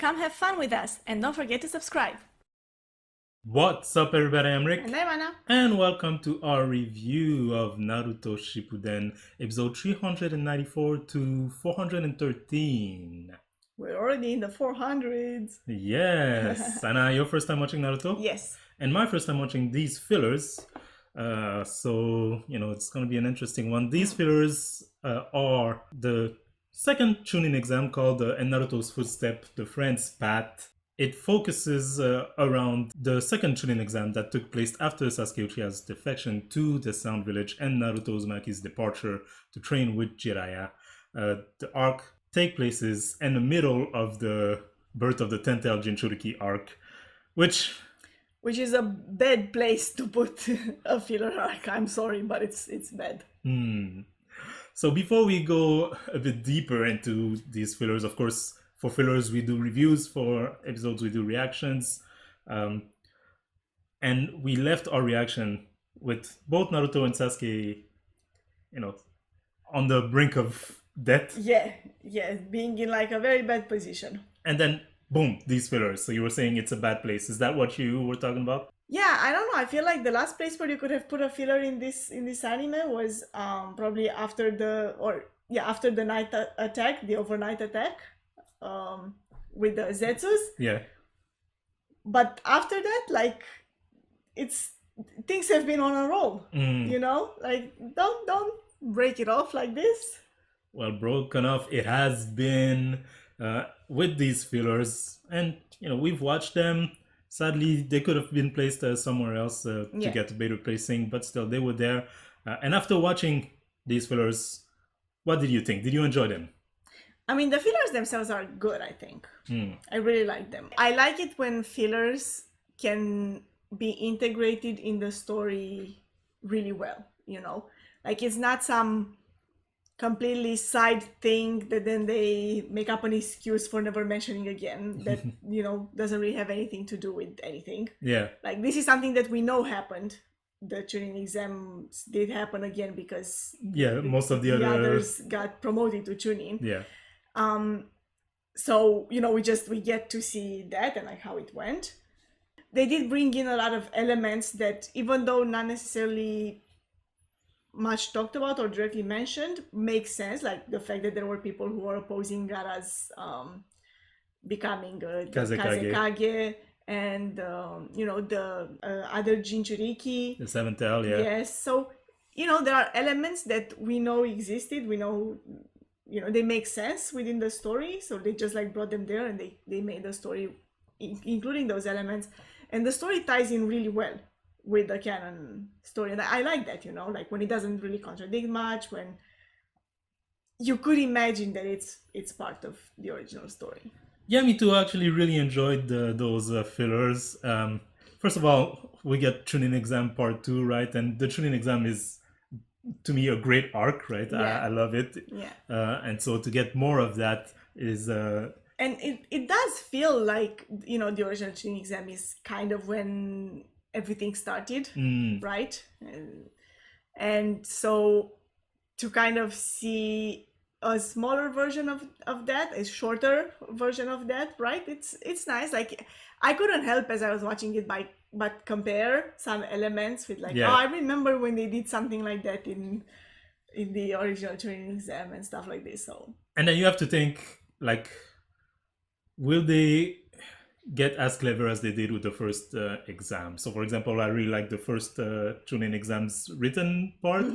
Come have fun with us and don't forget to subscribe. What's up, everybody? I'm Rick, And I'm Anna. and welcome to our review of Naruto Shippuden, episode 394 to 413. We're already in the 400s. Yes, Anna, your first time watching Naruto? Yes. And my first time watching these fillers. It's gonna be an interesting one. These fillers are the second Chunin exam called In Naruto's Footstep, The Friend's Path. It focuses around the second Chunin exam that took place after Sasuke Uchiha's defection to the Sound Village and Naruto Uzumaki's departure to train with Jiraiya. The arc takes places in the middle of the birth of the Tentel Jinchuriki arc, which is a bad place to put a filler arc. I'm sorry, but it's bad. So before we go a bit deeper into these fillers, of course, for fillers we do reviews, for episodes we do reactions, and we left our reaction with both Naruto and Sasuke, on the brink of death. Yeah, being in like a very bad position. And then boom, these fillers. So you were saying it's a bad place. Is that what you were talking about? Yeah, I don't know. I feel like the last place where you could have put a filler in this anime was probably after the night attack, the overnight attack, with the Zetsus. Yeah. But after that, like, things have been on a roll. Like don't break it off like this. Well, broken off it has been with these fillers, and we've watched them. Sadly, they could have been placed somewhere else to get a better placing, but still, they were there. And after watching these fillers, what did you think? Did you enjoy them? I mean, the fillers themselves are good, I think. I really like them. I like it when fillers can be integrated in the story really well, Like, it's not some completely side thing that then they make up an excuse for never mentioning again that doesn't really have anything to do with anything. Yeah, like this is something that we know happened. The Chunin exams did happen again because most of the others got promoted to Chunin. So we get to see that and like how it went. They did bring in a lot of elements that, even though not necessarily much talked about or directly mentioned, makes sense. Like the fact that there were people who were opposing Gaara's becoming Kazekage, and the other Jinchuriki, the seventh tail. Yes, so there are elements that we know existed. We know they make sense within the story, so they just like brought them there and they made the story including those elements, and the story ties in really well with the canon story. And I like that, like when it doesn't really contradict much, when you could imagine that it's part of the original story. Yeah, me too. I actually really enjoyed those fillers. First of all, we get Chunin exam part 2, right? And the Chunin exam is, to me, a great arc, right? Yeah. I love it. Yeah. And so to get more of that is and it does feel like the original Chunin exam is kind of when everything started, right? And so to kind of see a smaller version of that, a shorter version of that, right? It's nice. Like, I couldn't help as I was watching it but compare some elements with like, I remember when they did something like that in the original Chunin exam and stuff like this. So, and then you have to think, like, will they get as clever as they did with the first exam? So, for example, I really like the first Chunin exam's written part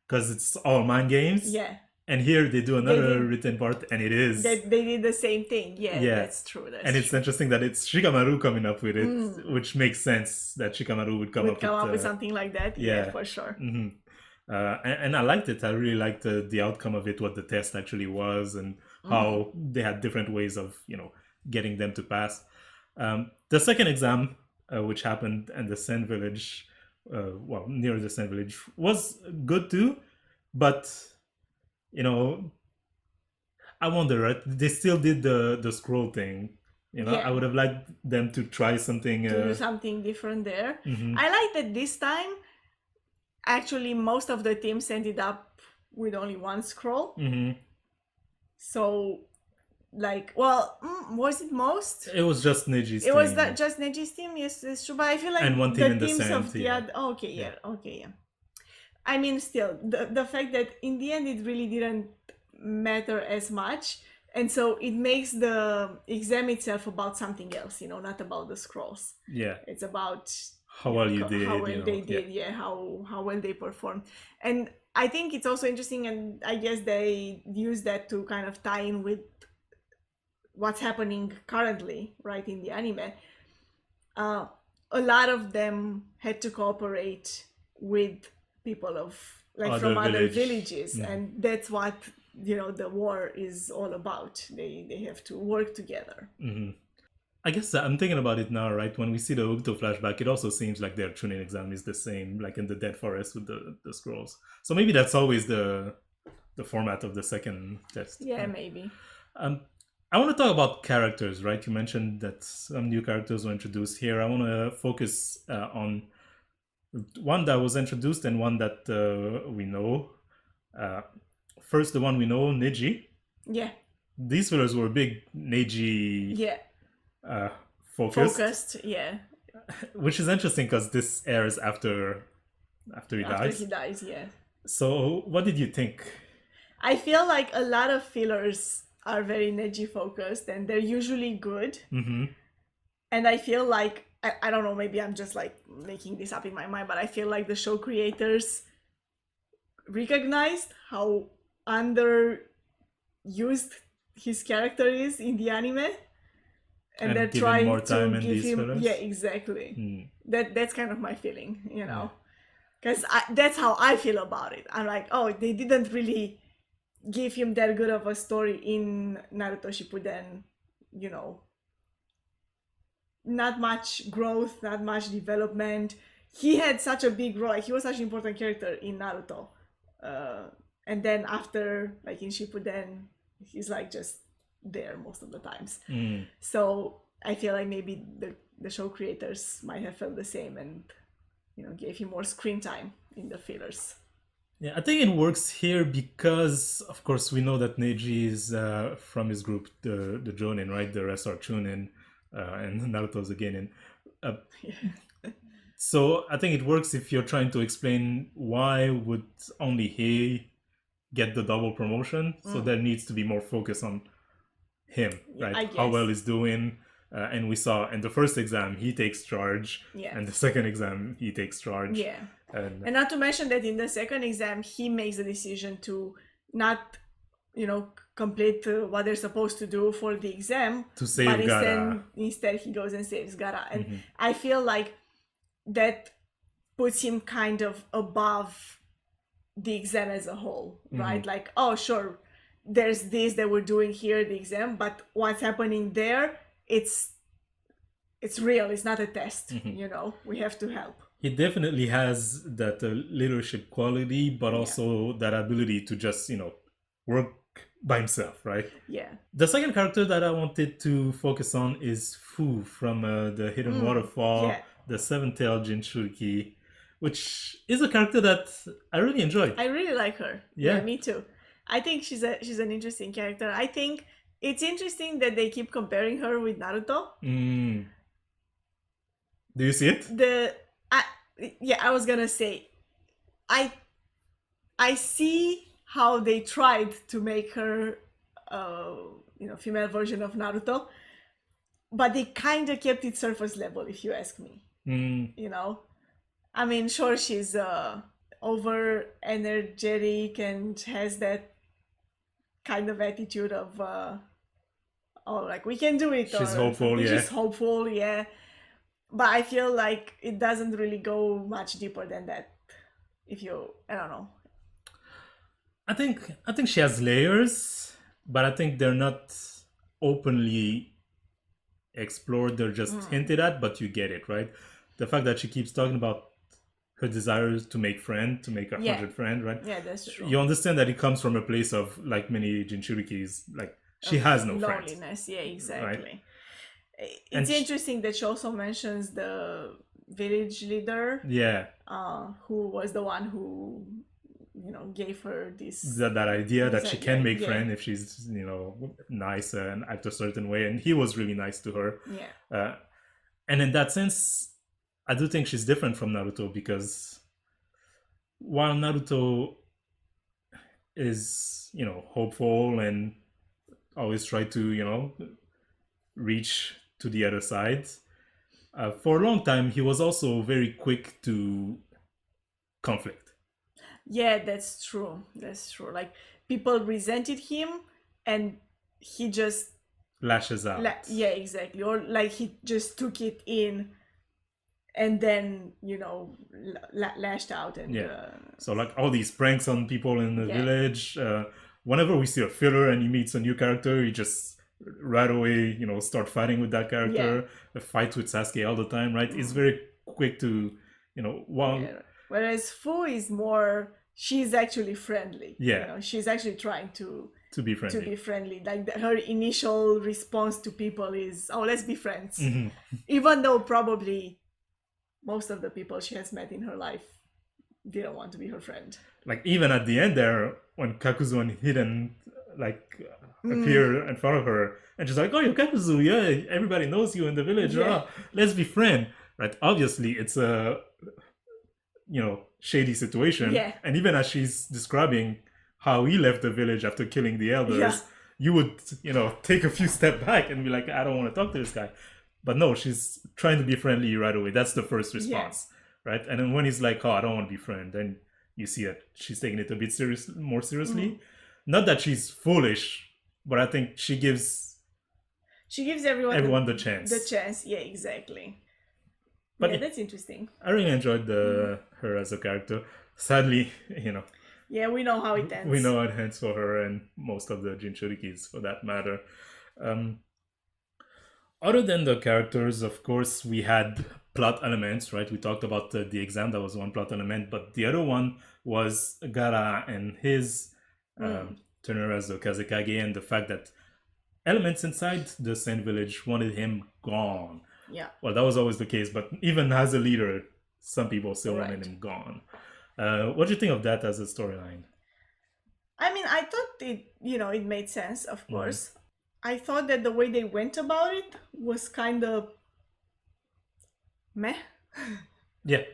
because it's all mind games. Yeah. And here they do another written part, and it is they did the same thing. Yeah, that's true. And it's interesting that it's Shikamaru coming up with it, which makes sense that Shikamaru would come up with something like that. Yeah, for sure. And I liked it. I really liked the outcome of it, what the test actually was, and how they had different ways of getting them to pass. The second exam, which happened in the Sen Village, near the Sen Village, was good too, but I wonder, right? They still did the scroll thing. I would have liked them to try something. To do something different there. I like that this time, actually, most of the teams ended up with only one scroll. So like, well, was it most? It was just Neji's It was team. that just Neji's team, yes, it's true. But I feel like And one team the in the teams sand, of the yeah. other. Okay, yeah, okay, yeah. I mean, still, the fact that in the end it really didn't matter as much, and so it makes the exam itself about something else, not about the scrolls. Yeah. It's about how well you did, how well they did, yeah. how well they performed. And I think it's also interesting, and I guess they use that to kind of tie in with what's happening currently, right, in the anime. A lot of them had to cooperate with people of from other villages, and that's what the war is all about. They have to work together. I guess I'm thinking about it now, right? When we see the Ukto flashback, it also seems like their Chunin exam is the same, like in the Dead Forest with the scrolls. So maybe that's always the format of the second test. Yeah, maybe. I want to talk about characters, right? You mentioned that some new characters were introduced here. I want to focus on one that was introduced and one that we know. First, the one we know, Neji. Yeah. These fillers were big Neji. Yeah. Focused, yeah. Which is interesting because this airs after he dies. After he dies, yeah. So, what did you think? I feel like a lot of fillers are very Neji focused, and they're usually good. Mm-hmm. And I feel like I don't know, maybe I'm just like making this up in my mind, but I feel like the show creators recognized how underused his character is in the anime. And they're trying more time to give him fillers? Yeah, exactly. That's kind of my feeling, because that's how I feel about it. I'm like, oh, they didn't really give him that good of a story in Naruto Shippuden, not much growth, not much development. He had such a big role, he was such an important character in Naruto, and then after, like in Shippuden, he's like just there most of the times. So I feel like maybe the show creators might have felt the same and gave him more screen time in the fillers. Yeah, I think it works here because, of course, we know that Neji is from his group, the Jonin, right? The rest are Chunin, and Naruto's a Genin. So I think it works if you're trying to explain why would only he get the double promotion. So there needs to be more focus on him, right? How well he's doing. And we saw in the first exam he takes charge, and the second exam he takes charge. Yeah. And not to mention that in the second exam he makes the decision to not, complete what they're supposed to do for the exam, to save Gaara. Instead he goes and saves Gaara. And I feel like that puts him kind of above the exam as a whole, right? Like, oh, sure, there's this that we're doing here, the exam, but what's happening there, it's real. It's not a test. We have to help. He definitely has that leadership quality, but also that ability to just work by himself, right? Yeah. The second character that I wanted to focus on is Fu from the Hidden Waterfall, the seven-tailed Jinchuriki, which is a character that I really enjoyed. I really like her. Yeah, me too. I think she's an interesting character. I think it's interesting that they keep comparing her with Naruto. Do you see it? I was gonna say, I see how they tried to make her, female version of Naruto, but they kind of kept it surface level, if you ask me. I mean, sure, she's over energetic and has that kind of attitude of, like, we can do it. She's hopeful, She's hopeful, yeah. But I feel like it doesn't really go much deeper than that. I don't know. I think she has layers, but I think they're not openly explored. They're just hinted at, but you get it, right? The fact that she keeps talking about her desires to make a 100 friend, right? Yeah, that's true. You understand that it comes from a place of, like many Jinchurikis, like she has no loneliness. friends. Yeah, exactly. Right? It's interesting that she also mentions the village leader. Yeah. Who was the one who gave her this that idea that she can make yeah. friends if she's nice and act a certain way, and he was really nice to her. And in that sense, I do think she's different from Naruto, because while Naruto is hopeful and always try to reach to the other side, for a long time he was also very quick to conflict. Yeah, that's true. Like, people resented him and he just Lashes out. yeah, exactly. Or like he just took it in and then lashed out. And so like all these pranks on people in the village, whenever we see a filler and he meets a new character, he just right away start fighting with that character. Fights with Sasuke all the time, right? He's very quick to whereas Fu is more, she's actually friendly. She's actually trying to be friendly. Like her initial response to people is, oh, let's be friends. Even though probably most of the people she has met in her life didn't want to be her friend. Like even at the end there, when Kakuzu and Hiden appear in front of her, and she's like, oh, you're Kakuzu, yeah, everybody knows you in the village, let's be friends, right? Obviously it's a shady situation, and even as she's describing how he left the village after killing the elders, you would take a few steps back and be like, I don't want to talk to this guy. But no, she's trying to be friendly right away. That's the first response, right? And then when he's like, oh, I don't want to be friend, then you see that she's taking it a bit more seriously. Not that she's foolish, but I think she gives everyone the chance. Yeah, exactly. But that's interesting. I really enjoyed her as a character. Sadly, yeah, we know how it ends. We know how it ends for her and most of the Jinchurikis, for that matter. Other than the characters, of course, we had plot elements, right? We talked about the exam, that was one plot element, but the other one was Gaara and his tenure as the Kazekage, and the fact that elements inside the Sand Village wanted him gone. Yeah. Well, that was always the case, but even as a leader, some people still wanted him gone. What do you think of that as a storyline? I mean, I thought it made sense, of course. I thought that the way they went about it was kind of meh. Yeah.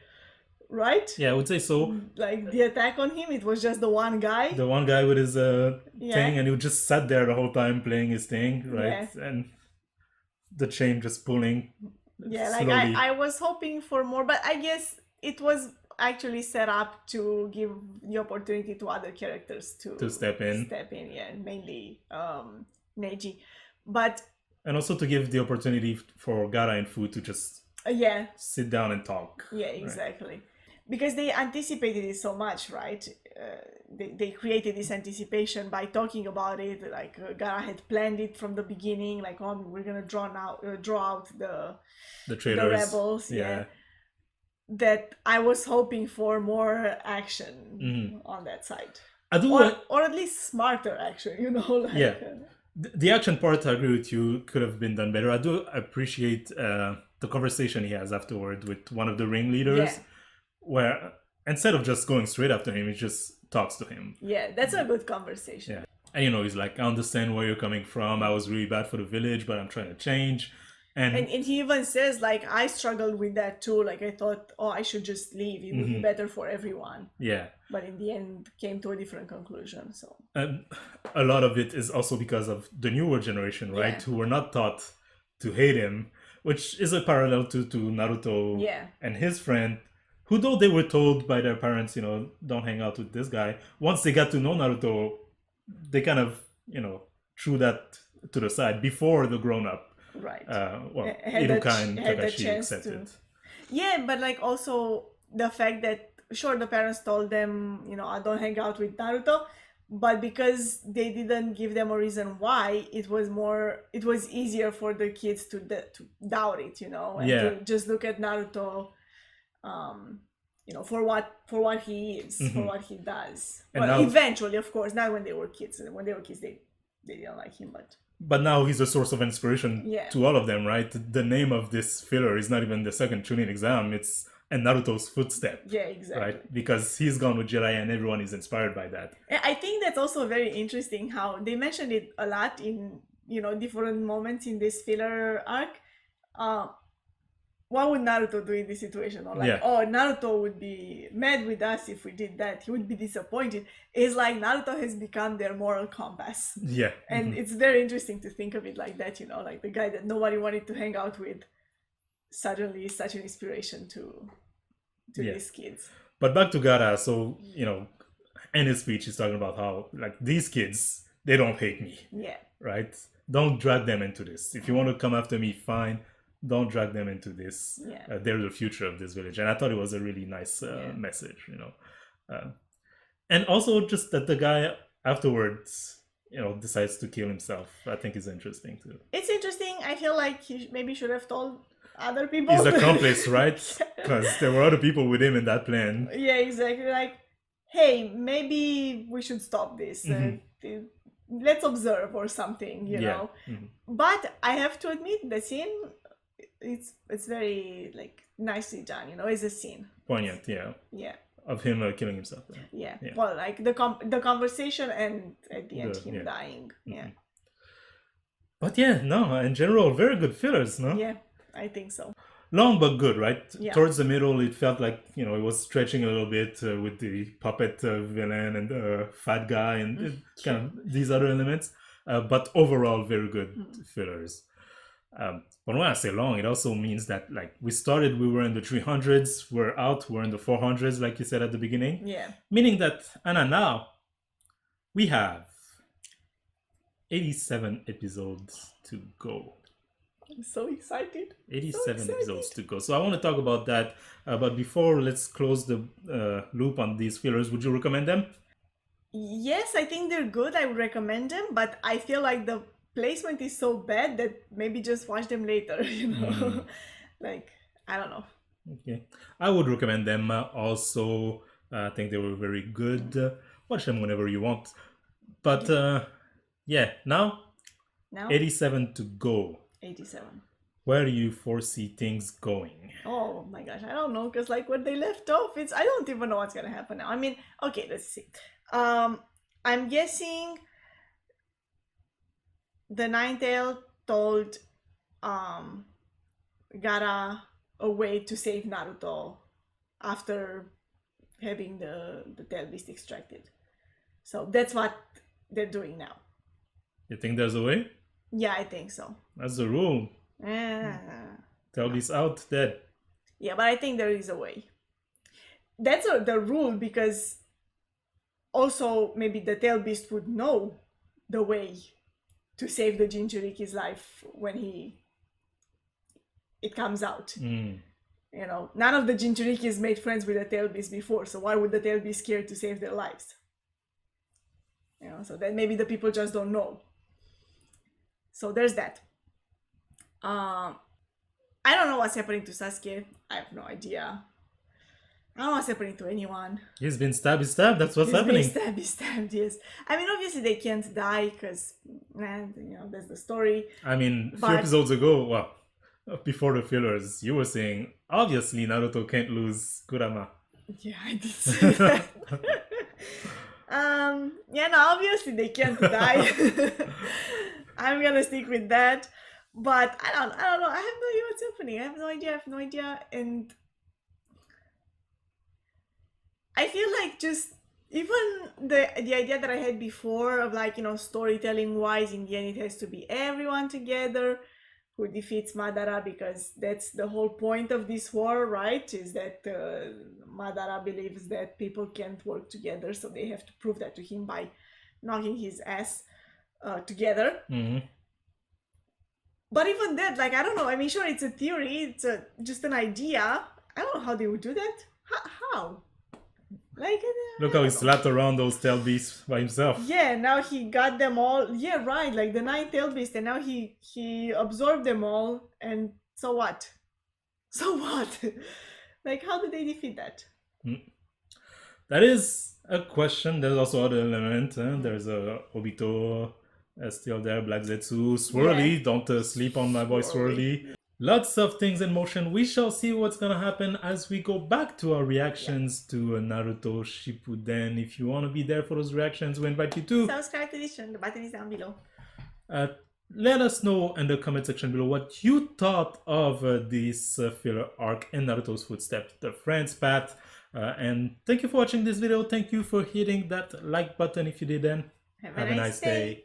Right? Yeah, I would say so. Like the attack on him, it was just the one guy. The one guy with his thing, and he just sat there the whole time playing his thing, right? Yeah. And the chain just pulling. Yeah, slowly. Like I was hoping for more, but I guess it was actually set up to give the opportunity to other characters to step in. Yeah, mainly Neji, but and also to give the opportunity for Gaara and Fu to just sit down and talk. Yeah, exactly. Right? Because they anticipated it so much, right? They created this anticipation by talking about it. Like Gaara had planned it from the beginning. Like, oh, we're gonna draw out the rebels. Yeah. That I was hoping for more action on that side. I do, or at least smarter action. Like, the action part, I agree with you, could have been done better. I do appreciate the conversation he has afterward with one of the ringleaders, where instead of just going straight after him, he just talks to him. Yeah, that's a good conversation. Yeah. And he's like, I understand where you're coming from. I was really bad for the village, but I'm trying to change. And he even says, like, I struggled with that too. Like, I thought, oh, I should just leave. It would be better for everyone. Yeah. But in the end, came to a different conclusion. So a lot of it is also because of the newer generation, right? Who were not taught to hate him, which is a parallel to Naruto and his friend, who, though they were told by their parents, don't hang out with this guy. Once they got to know Naruto, they kind of, threw that to the side before the grown-up. Right. Iruka and Kakashi accepted. Yeah, but like also the fact that sure the parents told them, I don't hang out with Naruto, but because they didn't give them a reason why, it was easier for the kids to doubt it, and to just look at Naruto, for what he is, for what he does. And well, eventually, of course, not when they were kids. When they were kids, they didn't like him, But now he's a source of inspiration to all of them, right? The name of this filler is not even the second Chunin exam. It's and Naruto's footstep. Yeah, exactly. Right? Because he's gone with Jiraiya and everyone is inspired by that. I think that's also very interesting how they mentioned it a lot in, different moments in this filler arc. What would Naruto do in this situation? Or like, oh, Naruto would be mad with us if we did that. He would be disappointed. It's like Naruto has become their moral compass. Yeah. And it's very interesting to think of it like that, like the guy that nobody wanted to hang out with suddenly is such an inspiration to these kids. But back to Gaara, so, in his speech, he's talking about how, like, these kids, they don't hate me. Yeah. Right? Don't drag them into this. If you want to come after me, fine. Don't drag them into this. Yeah. They're the future of this village. And I thought it was a really nice message, and also just that the guy afterwards, decides to kill himself, I think is interesting too. It's interesting. I feel like he maybe should have told other people. He's accomplice, right? Because there were other people with him in that plan. Yeah, exactly. Like, hey, maybe we should stop this. Let's observe or something, you know. But I have to admit, the scene, it's very like nicely done. It's a scene. Poignant, yeah. Yeah. Of him killing himself. Yeah. Well, like the conversation and at the end him dying. Yeah. But in general, very good fillers, no? Yeah, I think so. Long but good, right? Yeah. Towards the middle, it felt like, it was stretching a little bit with the puppet villain and the fat guy and kind of these other elements. But overall, very good fillers. But when I say long, it also means that, like, we were in the 300s, we're in the 400s, like you said at the beginning. Yeah. Meaning that, Anna, now, we have 87 episodes to go. I'm so excited. 87 episodes to go. So I want to talk about that. But before, let's close the loop on these fillers. Would you recommend them? Yes, I think they're good. I would recommend them. But I feel like the placement is so bad that maybe just watch them later, Like, I don't know. Okay. I would recommend them also. I think they were very good. Watch them whenever you want. But now 87 to go. 87. Where do you foresee things going? Oh my gosh, I don't know, because like where they left off, I don't even know what's gonna happen now. I mean, okay, let's see. I'm guessing the Nine-Tail told Gaara a way to save Naruto after having the tail beast extracted. So that's what they're doing now. You think there's a way? Yeah, I think so. That's the rule. Tail beast out, dead. Yeah, but I think there is a way. That's the rule, because also maybe the tail beast would know the way to save the Jinchuriki's life when it comes out. None of the Jinchurikis made friends with the tail beast before, so why would the tail be scared to save their lives? So then maybe the people just don't know. So there's that. I don't know what's happening to Sasuke. I have no idea. I don't know what's happening to anyone. He's been stabbed. That's what's happening. He's stabbed, yes. I mean, obviously they can't die because, that's the story. I mean, a few episodes ago, before the fillers, you were saying, obviously Naruto can't lose Kurama. Yeah, I did say that. Obviously they can't die. I'm gonna stick with that. But I don't know. I have no idea what's happening. I have no idea. And I feel like just even the idea that I had before of like, storytelling wise, in the end it has to be everyone together who defeats Madara, because that's the whole point of this war, right? Is that Madara believes that people can't work together, so they have to prove that to him by knocking his ass together. But even that, like, I don't know. I mean, sure, it's a theory. It's just an idea. I don't know how they would do that. How? Like, look how he slapped around those tail beasts by himself. Yeah, now he got them all. Yeah, right. Like the 9 tail beasts, and now he absorbed them all. And so what? So what? Like, how did they defeat that? That is a question. There's also other element. There's Obito still there. Black Zetsu, Swirly. Yeah. Don't sleep on my boy Swirly. Lots of things in motion. We shall see what's gonna happen as we go back to our reactions to Naruto Shippuden. If you want to be there for those reactions, we invite you to subscribe to this channel. The button is down below. Let us know in the comment section below what you thought of this filler arc in Naruto's footsteps, the friend's path. And thank you for watching this video. Thank you for hitting that like button if you did, and have a nice day.